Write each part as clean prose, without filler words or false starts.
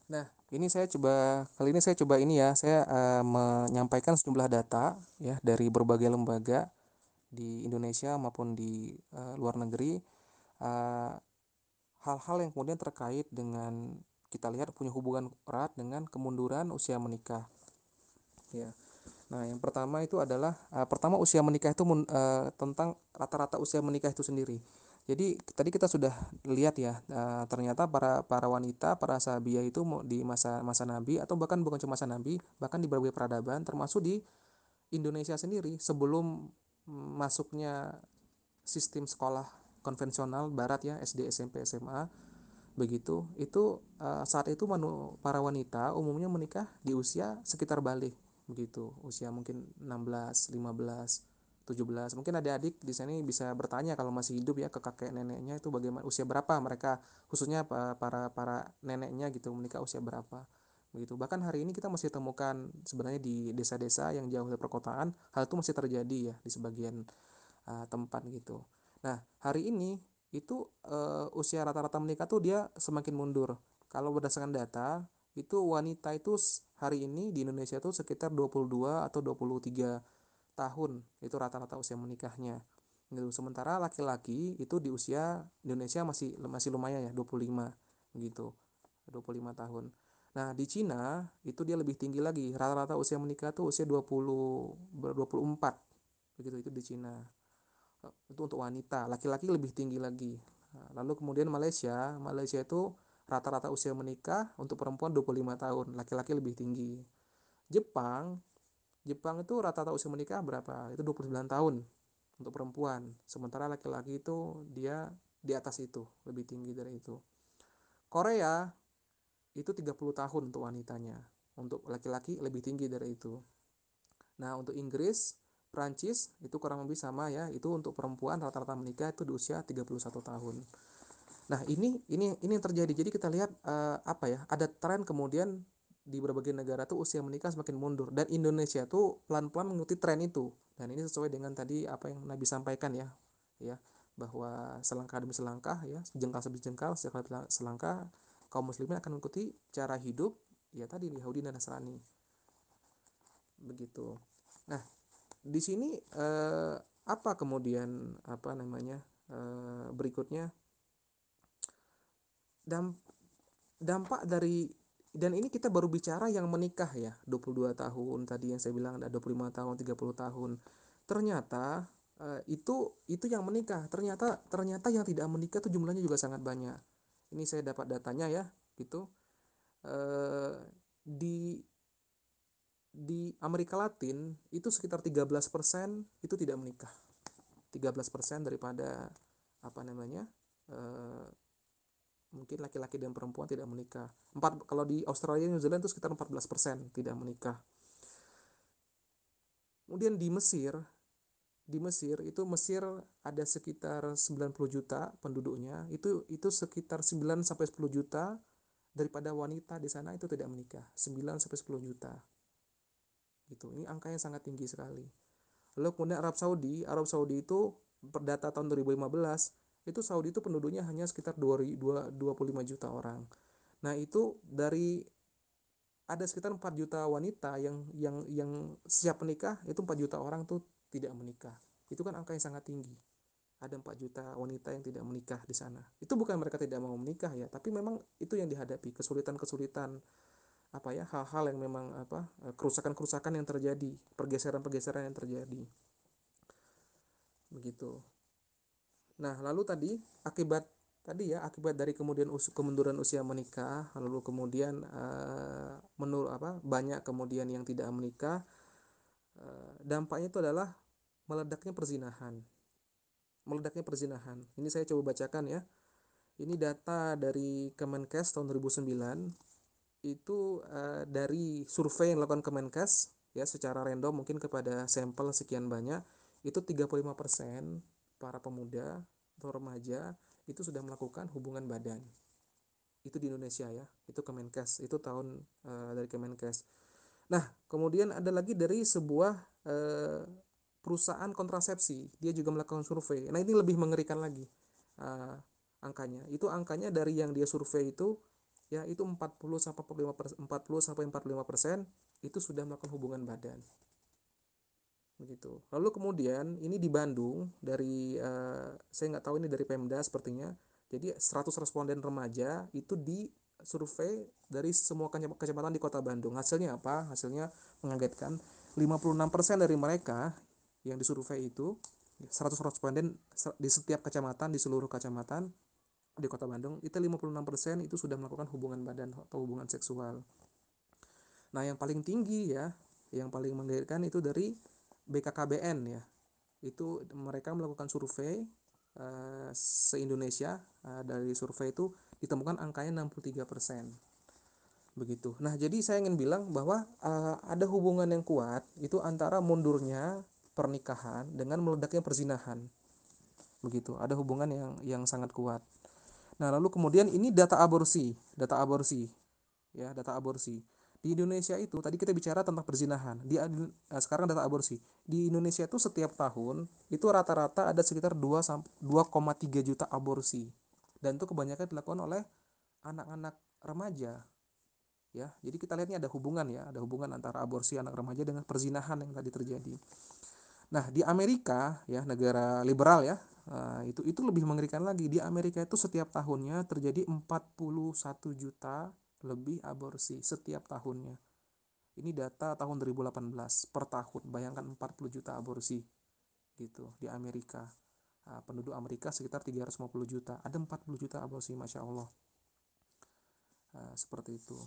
Nah, kali ini saya coba ini ya, saya menyampaikan sejumlah data ya dari berbagai lembaga di Indonesia maupun di luar negeri, eh, hal-hal yang kemudian terkait dengan kita lihat punya hubungan erat dengan kemunduran usia menikah. Ya. Nah, yang pertama itu adalah pertama usia menikah itu tentang rata-rata usia menikah itu sendiri. Jadi tadi kita sudah lihat ya, ternyata para para wanita, para sahabiah itu di masa masa Nabi atau bahkan bukan cuma masa Nabi, bahkan di berbagai peradaban, termasuk di Indonesia sendiri sebelum masuknya sistem sekolah konvensional Barat ya, SD, SMP, SMA, begitu. Itu saat itu para wanita umumnya menikah di usia sekitar balik begitu, usia mungkin 16, 15, 17. Mungkin adik-adik di sini bisa bertanya kalau masih hidup ya ke kakek neneknya itu bagaimana usia berapa mereka, khususnya para para neneknya gitu menikah usia berapa begitu. Bahkan hari ini kita masih temukan sebenarnya di desa-desa yang jauh dari perkotaan hal itu masih terjadi ya di sebagian tempat gitu. Nah, hari ini itu usia rata-rata menikah tuh dia semakin mundur. Kalau berdasarkan data, itu wanita itu hari ini di Indonesia tuh sekitar 22 atau 23 tahun. Itu rata-rata usia menikahnya. Gitu. Sementara laki-laki itu di usia Indonesia masih masih lumayan ya 25 gitu. 25 tahun. Nah, di Cina itu dia lebih tinggi lagi. Rata-rata usia menikah tuh usia 24 begitu itu di Cina. Itu untuk wanita, laki-laki lebih tinggi lagi. Nah, lalu kemudian Malaysia, Malaysia itu rata-rata usia menikah untuk perempuan 25 tahun, laki-laki lebih tinggi. Jepang, Jepang itu rata-rata usia menikah berapa? Itu 29 tahun untuk perempuan. Sementara laki-laki itu dia di atas itu, lebih tinggi dari itu. Korea itu 30 tahun untuk wanitanya. Untuk laki-laki lebih tinggi dari itu. Nah, untuk Inggris, Prancis itu kurang lebih sama ya. Itu untuk perempuan rata-rata menikah itu di usia 31 tahun. Nah, ini yang terjadi. Jadi kita lihat apa ya? Ada tren kemudian di berbagai negara tuh usia menikah semakin mundur dan Indonesia tuh pelan-pelan mengikuti tren itu. Dan ini sesuai dengan tadi apa yang Nabi sampaikan ya. Ya, bahwa selangkah demi selangkah ya, jengkal demi jengkal, selangkah kaum muslimin akan mengikuti cara hidup ya tadi Yahudi dan Nasrani. Begitu. Nah, di sini apa kemudian apa namanya berikutnya dampak dari, dan ini kita baru bicara yang menikah ya 22 tahun tadi yang saya bilang ada 25 tahun 30 tahun ternyata itu yang menikah, ternyata ternyata yang tidak menikah tuh jumlahnya juga sangat banyak. Ini saya dapat datanya ya gitu. eh, di di Amerika Latin itu sekitar 13% itu tidak menikah. 13% daripada apa namanya eh, mungkin laki-laki dan perempuan tidak menikah. Kalau di Australia New Zealand itu sekitar 14% tidak menikah. Kemudian di Mesir itu Mesir ada sekitar 90 juta penduduknya. Itu sekitar 9 sampai 10 juta daripada wanita di sana itu tidak menikah. 9 sampai 10 juta. Gitu. Ini angkanya sangat tinggi sekali. Lalu kemudian Arab Saudi itu perdata tahun 2015 itu Saudi itu penduduknya hanya sekitar 25 juta orang. Nah, itu dari ada sekitar 4 juta wanita yang siap menikah, itu 4 juta orang tuh tidak menikah. Itu kan angka yang sangat tinggi. Ada 4 juta wanita yang tidak menikah di sana. Itu bukan mereka tidak mau menikah ya, tapi memang itu yang dihadapi, kesulitan-kesulitan apa ya, hal-hal yang memang apa kerusakan-kerusakan yang terjadi, pergeseran-pergeseran yang terjadi. Begitu. Nah, lalu akibat dari kemudian kemunduran usia menikah, lalu kemudian banyak kemudian yang tidak menikah, dampaknya itu adalah meledaknya perzinahan. Meledaknya perzinahan. Ini saya coba bacakan ya. Ini data dari Kemenkes tahun 2009. Itu dari survei yang dilakukan Kemenkes ya secara random mungkin kepada sampel sekian banyak, itu 35% para pemuda atau remaja itu sudah melakukan hubungan badan. Itu di Indonesia ya, itu Kemenkes, itu tahun dari Kemenkes. Nah, kemudian ada lagi dari sebuah eh, perusahaan kontrasepsi, dia juga melakukan survei. Nah, ini lebih mengerikan lagi angkanya. Itu angkanya dari yang dia survei itu ya itu 40 sampai 45% itu sudah melakukan hubungan badan. Begitu. Lalu kemudian ini di Bandung dari saya nggak tahu ini dari Pemda sepertinya. Jadi 100 responden remaja itu disurvei dari semua kecamatan di Kota Bandung. Hasilnya apa? Hasilnya mengagetkan. 56% dari mereka yang disurvei itu 100 responden di setiap kecamatan, di seluruh kecamatan di Kota Bandung itu 56% itu sudah melakukan hubungan badan atau hubungan seksual. Nah, yang paling tinggi ya, yang paling menggairahkan itu dari BKKBN ya. Itu mereka melakukan survei se-Indonesia, dari survei itu ditemukan angkanya 63%. Begitu. Nah, jadi saya ingin bilang bahwa ada hubungan yang kuat itu antara mundurnya pernikahan dengan meledaknya perzinahan. Begitu. Ada hubungan yang sangat kuat. Nah, lalu kemudian ini data aborsi ya, data aborsi. Di Indonesia itu tadi kita bicara tentang perzinahan. Sekarang data aborsi. Di Indonesia itu setiap tahun itu rata-rata ada sekitar 2,3 juta aborsi. Dan itu kebanyakan dilakukan oleh anak-anak remaja ya. Jadi kita lihat ini ada hubungan ya, ada hubungan antara aborsi anak remaja dengan perzinahan yang tadi terjadi. Nah, di Amerika ya, negara liberal ya, itu lebih mengerikan lagi. Di Amerika itu setiap tahunnya terjadi 41 juta lebih aborsi setiap tahunnya. Ini data tahun 2018 per tahun. Bayangkan 40 juta aborsi gitu di Amerika. Penduduk Amerika sekitar 350 juta. Ada 40 juta aborsi, Masya Allah. Seperti itu.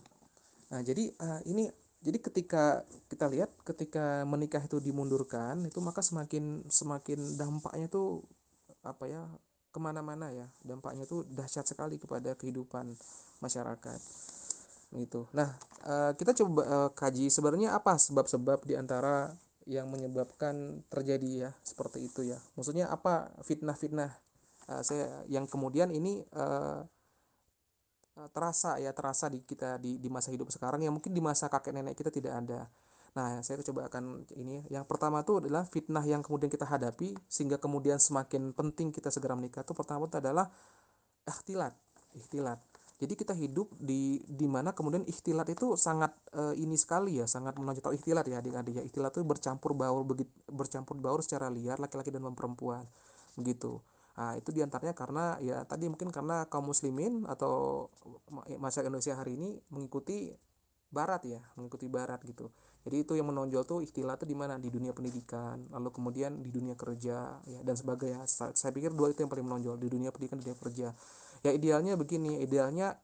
Nah, jadi ini jadi ketika kita lihat ketika menikah itu dimundurkan itu maka semakin semakin dampaknya tuh apa ya, kemana-mana ya, dampaknya tuh dahsyat sekali kepada kehidupan masyarakat gitu. Nah, kita coba kaji sebenarnya apa sebab-sebab diantara yang menyebabkan terjadi ya seperti itu ya, maksudnya apa fitnah-fitnah saya yang kemudian ini terasa di kita di masa hidup sekarang yang mungkin di masa kakek nenek kita tidak ada. Nah, saya coba akan ini. Yang pertama itu adalah fitnah yang kemudian kita hadapi sehingga kemudian semakin penting kita segera menikah. Itu pertama itu adalah ikhtilat. Ikhtilat. Jadi kita hidup di mana kemudian ikhtilat itu sangat ini sekali ya, sangat menonjol ikhtilat ya adik-adik ya. Ikhtilat itu bercampur baur secara liar laki-laki dan perempuan. Begitu. Nah, itu diantaranya karena ya tadi mungkin karena kaum muslimin atau masyarakat Indonesia hari ini mengikuti barat ya, mengikuti barat gitu. Jadi itu yang menonjol tuh ikhtilat tuh di mana? Di dunia pendidikan, lalu kemudian di dunia kerja ya dan sebagainya. Saya pikir dua itu yang paling menonjol di dunia pendidikan dan dunia kerja. Ya idealnya begini, idealnya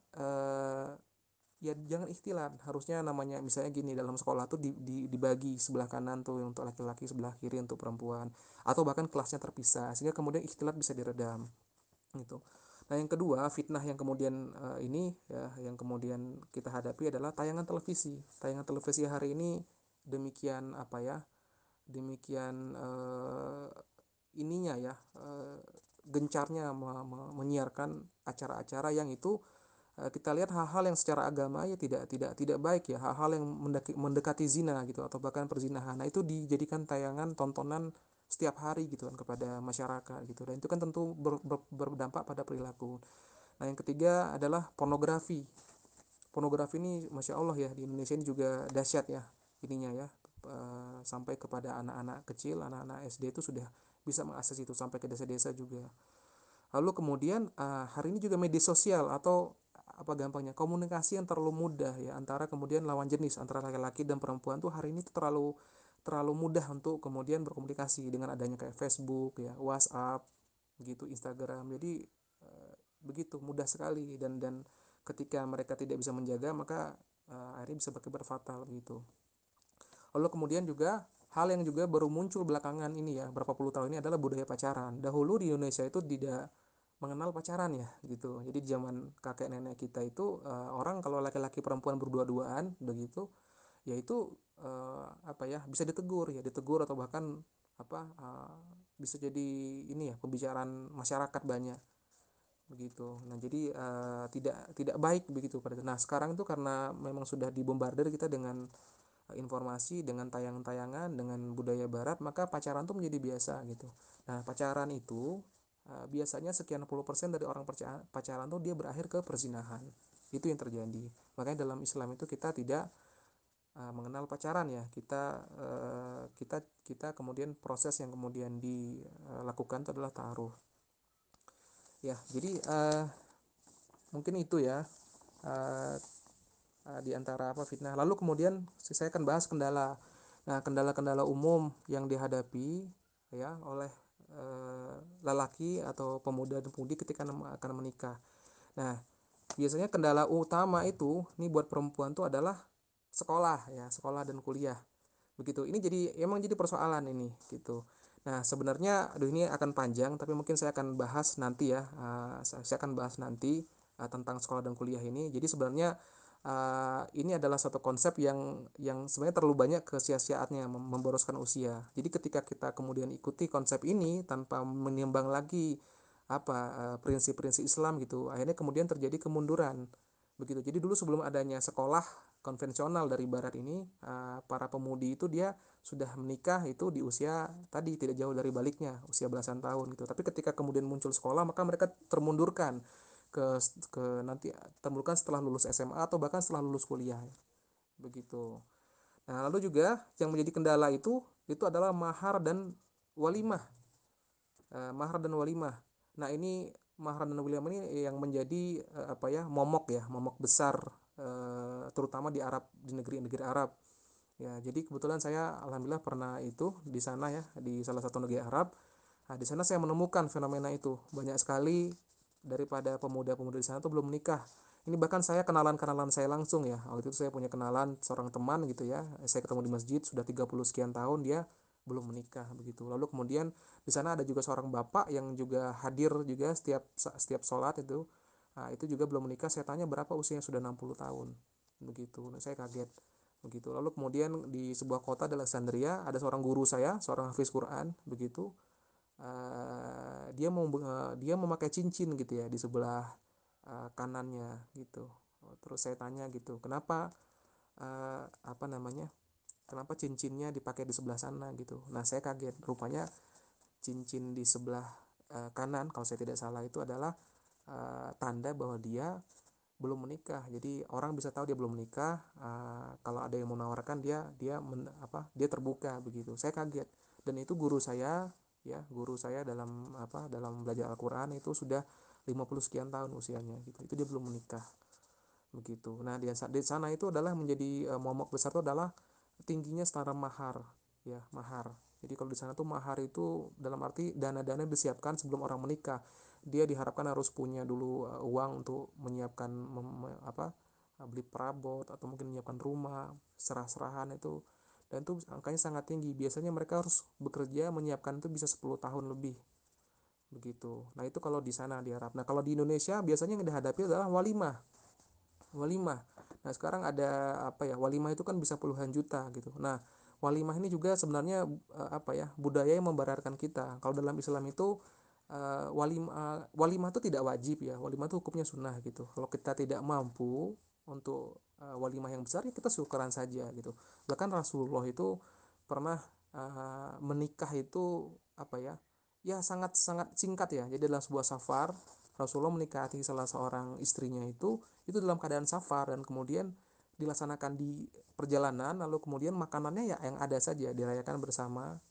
ya jangan ikhtilat. Harusnya namanya misalnya gini, dalam sekolah tuh dibagi sebelah kanan tuh untuk laki-laki, sebelah kiri untuk perempuan, atau bahkan kelasnya terpisah sehingga kemudian ikhtilat bisa diredam gitu. Nah, yang kedua, fitnah yang kemudian ini ya, yang kemudian kita hadapi adalah tayangan televisi. Tayangan televisi hari ini demikian apa ya? Demikian ininya ya, gencarnya menyiarkan acara-acara yang itu kita lihat hal-hal yang secara agama ya tidak baik ya, hal-hal yang mendekati zina gitu atau bahkan perzinahan. Nah, itu dijadikan tayangan tontonan setiap hari gitu kan kepada masyarakat gitu, dan itu kan tentu berdampak pada perilaku. Nah, yang ketiga adalah pornografi. Pornografi ini Masya Allah ya, di Indonesia ini juga dahsyat ya ininya ya. Sampai kepada anak-anak kecil, anak-anak SD itu sudah bisa mengakses itu sampai ke desa-desa juga. Lalu kemudian hari ini juga media sosial atau apa gampangnya komunikasi yang terlalu mudah ya antara kemudian lawan jenis antara laki-laki dan perempuan tuh hari ini tuh terlalu terlalu mudah untuk kemudian berkomunikasi dengan adanya kayak Facebook ya, WhatsApp gitu, Instagram. Jadi begitu mudah sekali, dan ketika mereka tidak bisa menjaga maka akhirnya bisa berakibat fatal gitu. Lalu kemudian juga hal yang juga baru muncul belakangan ini ya, berapa puluh tahun ini adalah budaya pacaran. Dahulu di Indonesia itu tidak mengenal pacaran ya gitu. Jadi di zaman kakek nenek kita itu orang kalau laki-laki perempuan berdua-duaan begitu, yaitu apa ya, bisa ditegur ya, ditegur atau bahkan apa bisa jadi ini ya pembicaraan masyarakat banyak begitu. Nah, jadi tidak tidak baik begitu pada itu. Nah, sekarang itu karena memang sudah dibombardir kita dengan informasi, dengan tayangan-tayangan, dengan budaya barat, maka pacaran tuh menjadi biasa gitu. Nah, pacaran itu biasanya sekian puluh persen dari orang pacaran tuh dia berakhir ke perzinahan Itu yang terjadi. Makanya dalam Islam itu kita tidak mengenal pacaran ya. Kita kemudian proses yang kemudian dilakukan itu adalah ta'aruf. Ya, jadi mungkin itu ya uh, di antara fitnah. Lalu kemudian saya akan bahas kendala. Nah, kendala-kendala umum yang dihadapi ya oleh lelaki atau pemuda dan pemudi ketika akan menikah. Nah, biasanya kendala utama itu nih buat perempuan tuh adalah sekolah ya, sekolah dan kuliah. Begitu. Ini jadi emang jadi persoalan ini gitu. Nah, sebenarnya aduh ini akan panjang tapi mungkin saya akan bahas nanti ya. Saya akan bahas nanti tentang sekolah dan kuliah ini. Jadi sebenarnya ini adalah satu konsep yang sebenarnya terlalu banyak kesia-siaannya memboroskan usia. Jadi ketika kita kemudian ikuti konsep ini tanpa menimbang lagi prinsip-prinsip Islam gitu, akhirnya kemudian terjadi kemunduran begitu. Jadi dulu sebelum adanya sekolah konvensional dari barat ini, para pemudi itu dia sudah menikah itu di usia tadi tidak jauh dari baliknya, usia belasan tahun gitu. Tapi ketika kemudian muncul sekolah, maka mereka termundurkan ke nanti termundurkan setelah lulus SMA atau bahkan setelah lulus kuliah begitu. Nah, lalu juga yang menjadi kendala itu adalah mahar dan walimah. Mahar dan walimah. Nah, ini mahar dan walimah ini yang menjadi momok besar, terutama di Arab, di negeri-negeri Arab. Ya, jadi kebetulan saya alhamdulillah pernah itu di sana ya, di salah satu negeri Arab. Nah, di sana saya menemukan fenomena itu. Banyak sekali daripada pemuda-pemuda di sana tuh belum menikah. Ini bahkan saya kenalan-kenalan saya langsung ya. Waktu itu saya punya kenalan seorang teman gitu ya. Saya ketemu di masjid sudah 30 sekian tahun dia belum menikah begitu. Lalu kemudian di sana ada juga seorang bapak yang juga hadir juga setiap sholat itu. Nah, itu juga belum menikah. Saya tanya berapa usianya, sudah 60 tahun. Begitu. Nah, saya kaget begitu. Lalu kemudian di sebuah kota di Alexandria ada seorang guru saya, seorang hafiz Quran begitu. Dia memakai cincin gitu ya di sebelah kanannya gitu. Terus saya tanya gitu, kenapa uh, apa namanya kenapa cincinnya dipakai di sebelah sana gitu. Nah, saya kaget, rupanya cincin di sebelah kanan kalau saya tidak salah itu adalah tanda bahwa dia belum menikah. Jadi orang bisa tahu dia belum menikah, kalau ada yang menawarkan dia terbuka begitu. Saya kaget. Dan itu guru saya ya, guru saya dalam belajar Al-Qur'an itu sudah 50 sekian tahun usianya gitu. Itu dia belum menikah begitu. Nah, di sana itu adalah menjadi momok besar itu adalah tingginya standar mahar ya, mahar. Jadi kalau di sana tuh mahar itu dalam arti dana-dana disiapkan sebelum orang menikah. Dia diharapkan harus punya dulu uang untuk menyiapkan beli perabot atau mungkin menyiapkan rumah, serah-serahan itu. Dan itu angkanya sangat tinggi. Biasanya mereka harus bekerja menyiapkan itu bisa 10 tahun lebih begitu. Nah, itu kalau di sana di Arab. Nah, kalau di Indonesia biasanya yang dihadapi adalah walimah. Walimah. Nah, sekarang ada walimah itu kan bisa puluhan juta gitu. Nah, walimah ini juga sebenarnya budaya yang membaratkan kita. Kalau dalam Islam itu walimah itu tidak wajib ya. Walimah itu hukumnya sunnah gitu. Kalau kita tidak mampu untuk walimah yang besar ya kita syukuran saja gitu. Bahkan Rasulullah itu pernah menikah itu ya sangat sangat singkat ya. Jadi dalam sebuah safar Rasulullah menikahi salah seorang istrinya itu dalam keadaan safar, dan kemudian dilaksanakan di perjalanan, lalu kemudian makanannya ya yang ada saja dirayakan bersama,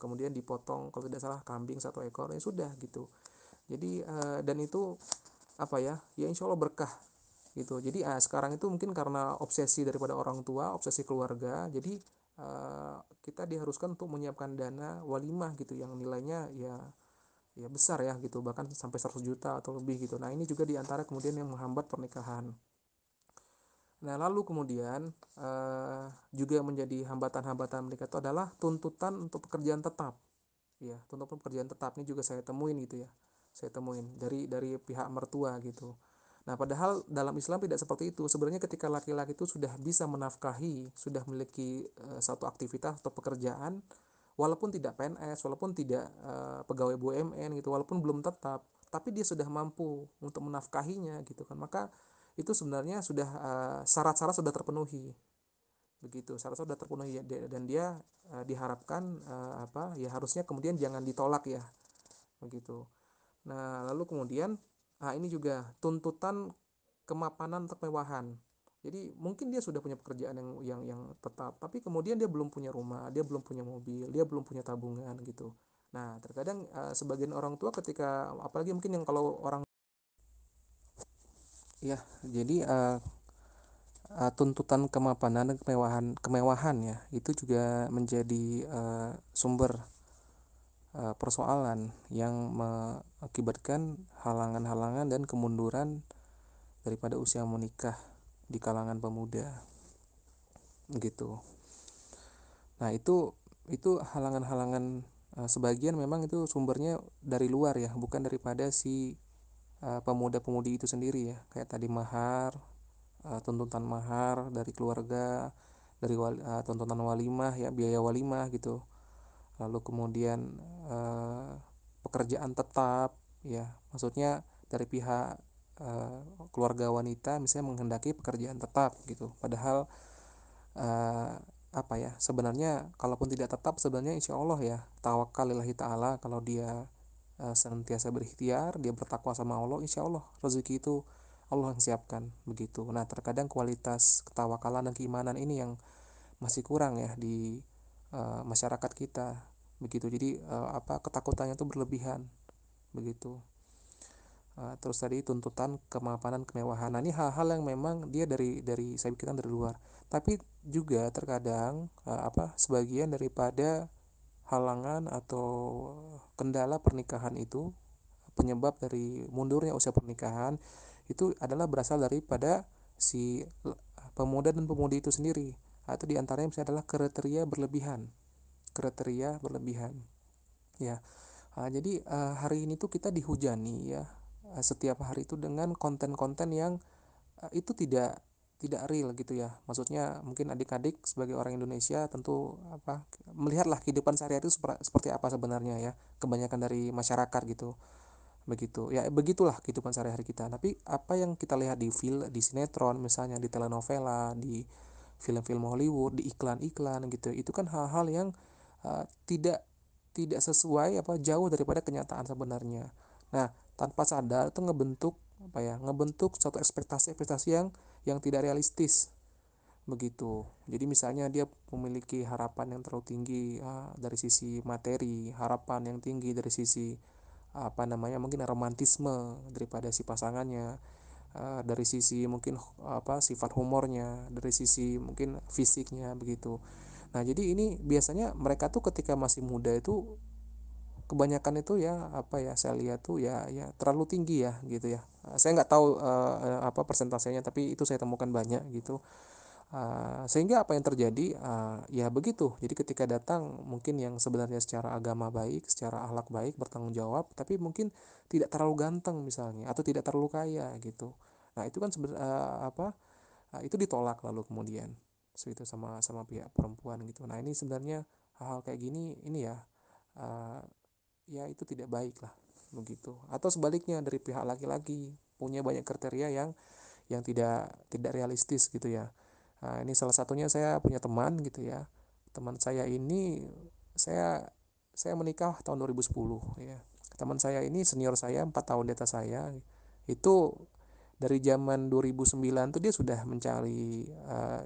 kemudian dipotong kalau tidak salah kambing 1 ekor ya sudah gitu. Jadi dan itu ya insya Allah berkah gitu. Jadi sekarang itu mungkin karena obsesi daripada orang tua, obsesi keluarga, jadi kita diharuskan untuk menyiapkan dana walimah gitu yang nilainya ya besar ya gitu, bahkan sampai 100 juta atau lebih gitu. Nah, ini juga diantara kemudian yang menghambat pernikahan. Nah, lalu kemudian juga menjadi hambatan-hambatan menikah itu adalah tuntutan untuk pekerjaan tetap. Ya, tuntutan pekerjaan tetap ini juga saya temuin gitu ya. Saya temuin dari pihak mertua gitu. Nah, padahal dalam Islam tidak seperti itu. Sebenarnya ketika laki-laki itu sudah bisa menafkahi, sudah memiliki satu aktivitas atau pekerjaan, walaupun tidak PNS, walaupun tidak pegawai BUMN gitu, walaupun belum tetap, tapi dia sudah mampu untuk menafkahinya gitu kan. Maka itu sebenarnya sudah syarat-syarat sudah terpenuhi. Begitu, syarat sudah terpenuhi ya, dan dia diharapkan ya harusnya kemudian jangan ditolak ya. Begitu. Nah, lalu kemudian ini juga tuntutan kemapanan atau kemewahan. Jadi mungkin dia sudah punya pekerjaan yang tetap, tapi kemudian dia belum punya rumah, dia belum punya mobil, dia belum punya tabungan gitu. Nah, terkadang sebagian orang tua ketika, apalagi mungkin yang kalau orang, ya, jadi tuntutan kemapanan dan kemewahan ya itu juga menjadi sumber persoalan yang mengakibatkan halangan-halangan dan kemunduran daripada usia menikah di kalangan pemuda gitu. Nah, itu halangan-halangan, sebagian memang itu sumbernya dari luar ya, bukan daripada si pemuda-pemudi itu sendiri ya. Kayak tadi mahar, tuntutan mahar dari keluarga, dari tuntutan walimah ya, biaya walimah gitu. Lalu kemudian eh, pekerjaan tetap ya, maksudnya dari pihak keluarga wanita misalnya menghendaki pekerjaan tetap gitu, padahal eh, apa ya, sebenarnya kalaupun tidak tetap sebenarnya insya Allah ya, tawakalillahi ta'ala, kalau dia senantiasa berikhtiar, dia bertakwa sama Allah, insya Allah rezeki itu Allah yang siapkan begitu. Nah, terkadang kualitas ketawakalan dan keimanan ini yang masih kurang ya di masyarakat kita begitu. Jadi ketakutannya itu berlebihan begitu. Terus tadi tuntutan kemapanan kemewahan. Nah, ini hal-hal yang memang dia dari saya pikirkan dari luar. Tapi juga terkadang sebagian daripada halangan atau kendala pernikahan itu, penyebab dari mundurnya usia pernikahan itu adalah berasal daripada si pemuda dan pemudi itu sendiri. Atau diantaranya misalnya adalah kriteria berlebihan ya. Jadi hari ini tuh kita dihujani ya, setiap hari itu dengan konten-konten yang itu tidak real gitu ya. Maksudnya mungkin adik-adik sebagai orang Indonesia tentu melihatlah kehidupan sehari-hari itu seperti apa sebenarnya ya. Kebanyakan dari masyarakat gitu. Begitu. Ya begitulah kehidupan sehari-hari kita. Tapi apa yang kita lihat di sinetron misalnya, di telenovela, di film-film Hollywood, di iklan-iklan gitu. Itu kan hal-hal yang tidak tidak sesuai jauh daripada kenyataan sebenarnya. Nah, tanpa sadar itu ngebentuk suatu ekspektasi-ekspektasi yang tidak realistis begitu. Jadi misalnya dia memiliki harapan yang terlalu tinggi dari sisi materi, harapan yang tinggi dari sisi mungkin romantisme daripada si pasangannya, dari sisi mungkin sifat humornya, dari sisi mungkin fisiknya begitu. Nah, jadi ini biasanya mereka tuh ketika masih muda itu kebanyakan itu ya saya lihat tuh ya terlalu tinggi ya gitu ya. Saya nggak tahu persentasenya, tapi itu saya temukan banyak gitu. Sehingga apa yang terjadi ya begitu. Jadi ketika datang mungkin yang sebenarnya secara agama baik, secara akhlak baik, bertanggung jawab, tapi mungkin tidak terlalu ganteng misalnya atau tidak terlalu kaya gitu. Nah, itu kan itu ditolak lalu kemudian itu sama sama pihak perempuan gitu. Nah, ini sebenarnya hal-hal kayak gini ini ya, uh, ya itu tidak baik lah begitu. Atau sebaliknya dari pihak laki-laki punya banyak kriteria yang tidak realistis gitu ya. Nah, ini salah satunya saya punya teman gitu ya. Teman saya ini saya saya menikah tahun 2010 ya. Teman saya ini senior saya 4 tahun di atas saya. Itu dari zaman 2009 tuh dia sudah mencari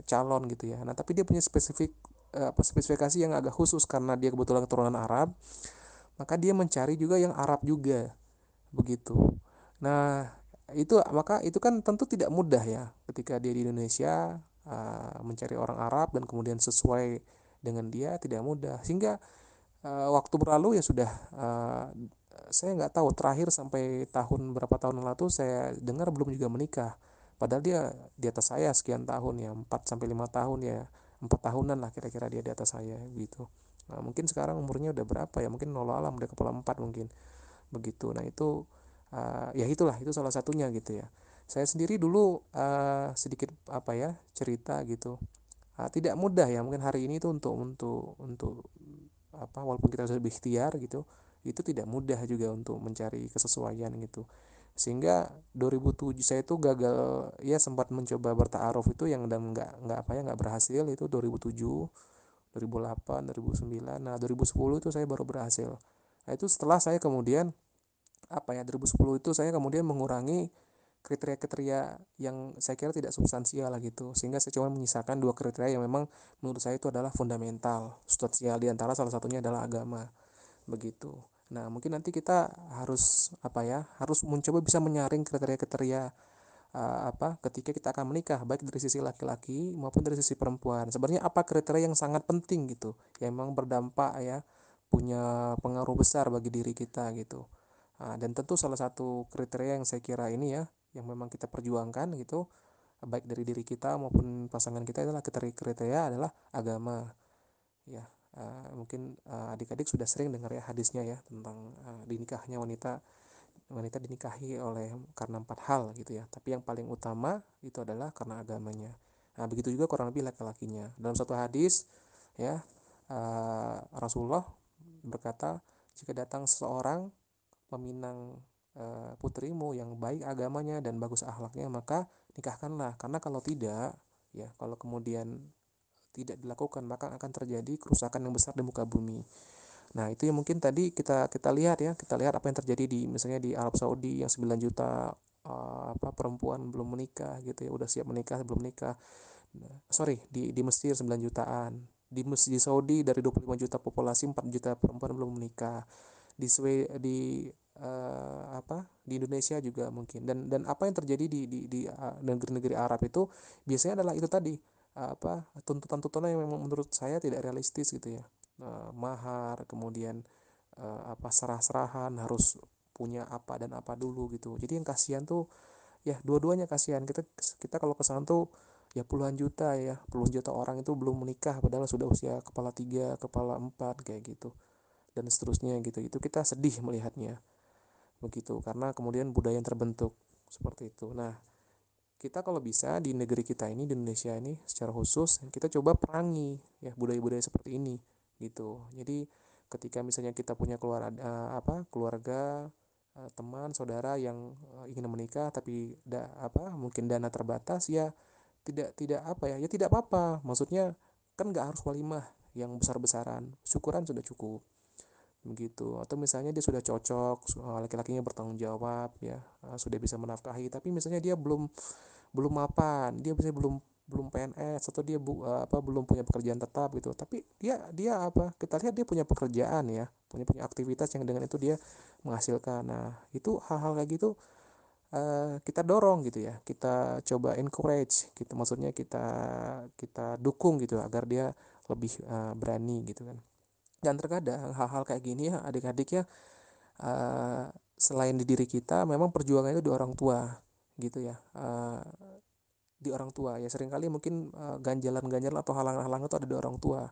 calon gitu ya. Nah, tapi dia punya spesifikasi yang agak khusus karena dia kebetulan keturunan Arab, maka dia mencari juga yang Arab juga begitu. Nah, itu kan tentu tidak mudah ya ketika dia di Indonesia mencari orang Arab dan kemudian sesuai dengan dia, tidak mudah. Sehingga waktu berlalu ya sudah, saya nggak tahu terakhir sampai berapa tahun lalu tuh saya dengar belum juga menikah. Padahal dia di atas saya sekian tahun ya, 4 sampai 5 tahun ya. 4 tahunan lah kira-kira dia di atas saya gitu. Nah, mungkin sekarang umurnya udah berapa ya? Mungkin nol alam udah kepala 4 mungkin begitu. Nah, itu ya itulah, itu salah satunya gitu ya. Saya sendiri dulu sedikit cerita gitu. Tidak mudah ya mungkin hari ini tuh untuk walaupun kita sudah berikhtiar gitu, itu tidak mudah juga untuk mencari kesesuaian gitu. Sehingga 2007 saya itu gagal ya, sempat mencoba bertaaruf itu yang dan nggak berhasil itu 2007, 2008, 2009. Nah, 2010 itu saya baru berhasil. Nah, itu setelah saya kemudian 2010 itu saya kemudian mengurangi kriteria-kriteria yang saya kira tidak substansial lah gitu, sehingga saya cuma menyisakan dua kriteria yang memang menurut saya itu adalah fundamental substansial, di antara salah satunya adalah agama begitu. Nah, mungkin nanti kita harus apa ya, harus mencoba bisa menyaring kriteria-kriteria ketika kita akan menikah, baik dari sisi laki-laki maupun dari sisi perempuan. Sebenarnya apa kriteria yang sangat penting gitu, yang memang berdampak ya, punya pengaruh besar bagi diri kita gitu. Dan tentu salah satu kriteria yang saya kira ini ya, yang memang kita perjuangkan gitu, baik dari diri kita maupun pasangan kita, adalah kriteria adalah agama ya. Mungkin adik-adik sudah sering dengar ya hadisnya ya, tentang dinikahnya wanita wanita dinikahi oleh karena 4 hal gitu ya, tapi yang paling utama itu adalah karena agamanya. Nah, begitu juga kurang lebih laki-lakinya. Dalam satu hadis ya, Rasulullah berkata, jika datang seseorang meminang putrimu yang baik agamanya dan bagus akhlaknya, maka nikahkanlah, karena kalau tidak ya, kalau kemudian tidak dilakukan, maka akan terjadi kerusakan yang besar di muka bumi. Nah, itu yang mungkin tadi kita kita lihat ya, kita lihat apa yang terjadi di misalnya di Arab Saudi yang 9 juta perempuan belum menikah gitu ya, udah siap menikah belum menikah. Nah, sorry, di Mesir 9 jutaan. Di Saudi dari 25 juta populasi 4 juta perempuan belum menikah. Di Indonesia juga mungkin. Dan apa yang terjadi di negeri-negeri Arab itu biasanya adalah itu tadi, tuntutan-tuntutan yang memang menurut saya tidak realistis gitu ya. Mahar, kemudian serah-serahan, harus punya apa dan apa dulu gitu. Jadi yang kasihan tuh ya dua-duanya kasihan. Kita kalau kesana tuh ya puluhan juta orang itu belum menikah padahal sudah usia kepala 3 kepala 4 kayak gitu, dan seterusnya gitu. Itu kita sedih melihatnya begitu, karena kemudian budaya yang terbentuk seperti itu. Nah, kita kalau bisa di negeri kita ini, di Indonesia ini secara khusus, kita coba perangi ya budaya-budaya seperti ini gitu. Jadi ketika misalnya kita punya keluarga, teman saudara yang ingin menikah tapi mungkin dana terbatas, ya tidak tidak apa ya, ya tidak apa-apa, maksudnya kan nggak harus walimah yang besar-besaran, syukuran sudah cukup begitu. Atau misalnya dia sudah cocok, laki-lakinya bertanggung jawab ya, sudah bisa menafkahi, tapi misalnya dia belum belum mapan, dia misalnya belum belum PNS, atau dia belum punya pekerjaan tetap gitu, tapi dia dia kita lihat dia punya pekerjaan ya, punya aktivitas yang dengan itu dia menghasilkan. Nah, itu hal-hal kayak gitu kita dorong gitu ya, kita coba encourage gitu, maksudnya kita kita dukung gitu agar dia lebih berani gitu kan. Dan terkadang hal-hal kayak gini ya adik-adik ya, selain di diri kita, memang perjuangannya itu di orang tua gitu ya. Di orang tua ya, seringkali mungkin ganjalan-ganjalan atau halangan-halangan itu ada di orang tua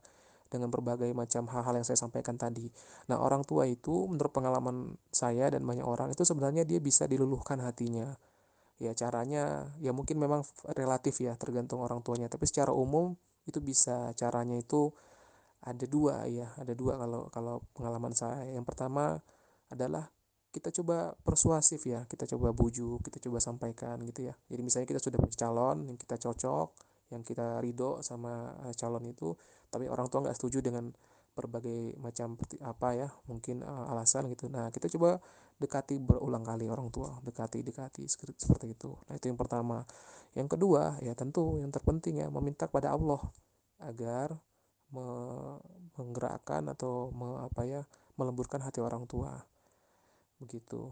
dengan berbagai macam hal-hal yang saya sampaikan tadi. Nah, orang tua itu menurut pengalaman saya dan banyak orang itu sebenarnya dia bisa diluluhkan hatinya. Ya caranya ya mungkin memang relatif ya, tergantung orang tuanya, tapi secara umum itu bisa. Caranya itu ada dua ya, ada dua kalau kalau pengalaman saya. Yang pertama adalah kita coba persuasif ya, kita coba bujuk, kita coba sampaikan gitu ya. Jadi misalnya kita sudah punya calon yang kita cocok, yang kita ridho sama calon itu, tapi orang tua nggak setuju dengan berbagai macam mungkin alasan gitu. Nah, kita coba dekati berulang kali orang tua, dekati seperti itu. Nah, itu yang pertama. Yang kedua ya tentu yang terpenting ya, meminta kepada Allah agar menggerakkan atau melemburkan hati orang tua begitu.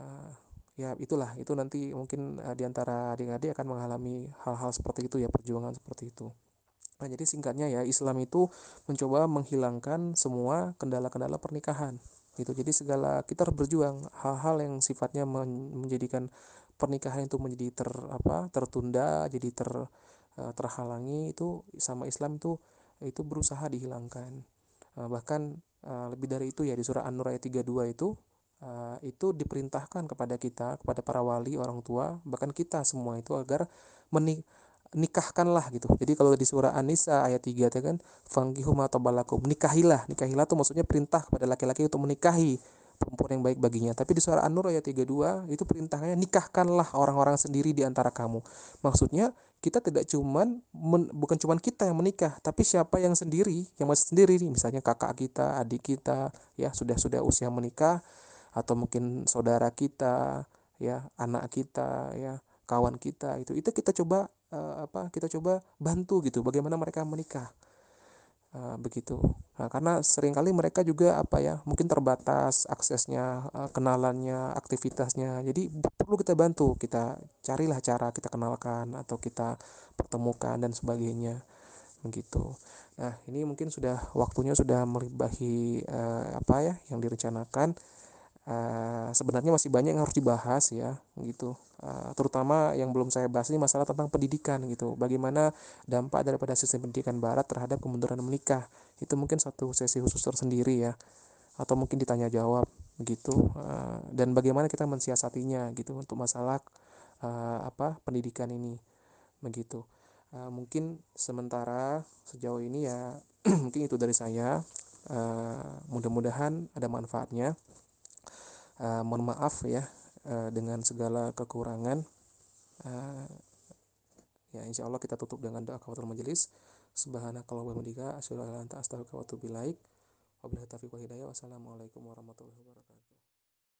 uh, Ya itulah, itu nanti mungkin diantara adik-adik akan mengalami hal-hal seperti itu ya, perjuangan seperti itu. Nah, jadi singkatnya ya, Islam itu mencoba menghilangkan semua kendala-kendala pernikahan gitu. Jadi segala kita harus berjuang hal-hal yang sifatnya menjadikan pernikahan itu menjadi tertunda, jadi terhalangi, itu sama Islam itu berusaha dihilangkan. Bahkan lebih dari itu ya, di surah An-Nur ayat 32 itu diperintahkan kepada kita, kepada para wali, orang tua, bahkan kita semua itu agar nikahkanlah gitu. Jadi kalau di surah An-Nisa ayat 3 itu kan, fangkihu ma tabalakum, nikahilah. Nikahilah tuh maksudnya perintah kepada laki-laki untuk menikahi perempuan yang baik baginya. Tapi di surah An-Nur ayat 32 itu perintahnya, nikahkanlah orang-orang sendiri di antara kamu. Maksudnya kita tidak bukan cuman kita yang menikah, tapi siapa yang masih sendiri nih, misalnya kakak kita, adik kita ya sudah usia menikah, atau mungkin saudara kita, ya anak kita, ya kawan kita, itu kita coba kita coba bantu gitu bagaimana mereka menikah. Begitu. Nah, karena seringkali mereka juga apa ya, mungkin terbatas aksesnya, kenalannya, aktivitasnya. Jadi perlu kita bantu, kita carilah cara, kita kenalkan atau kita pertemukan dan sebagainya, begitu. Nah, ini mungkin sudah waktunya sudah melebihi apa ya yang direncanakan. Sebenarnya masih banyak yang harus dibahas ya, gitu. Terutama yang belum saya bahas ini masalah tentang pendidikan gitu. Bagaimana dampak daripada sistem pendidikan Barat terhadap kemunduran menikah. Itu mungkin satu sesi khusus tersendiri ya, atau mungkin ditanya jawab gitu. Dan bagaimana kita mensiasatinya gitu untuk masalah apa pendidikan ini, begitu. Mungkin sementara sejauh ini ya mungkin itu dari saya. Mudah-mudahan ada manfaatnya. Mohon maaf ya dengan segala kekurangan. Uh, Ya insya Allah kita tutup dengan doa kafatul majelis. Subhanakallahumma wa bihamdika asyhadu an la ilaha illa anta astaghfiruka wa atubu ilaik. Wabillahi taufiq wal hidayah. Wassalamualaikum warahmatullahi wabarakatuh.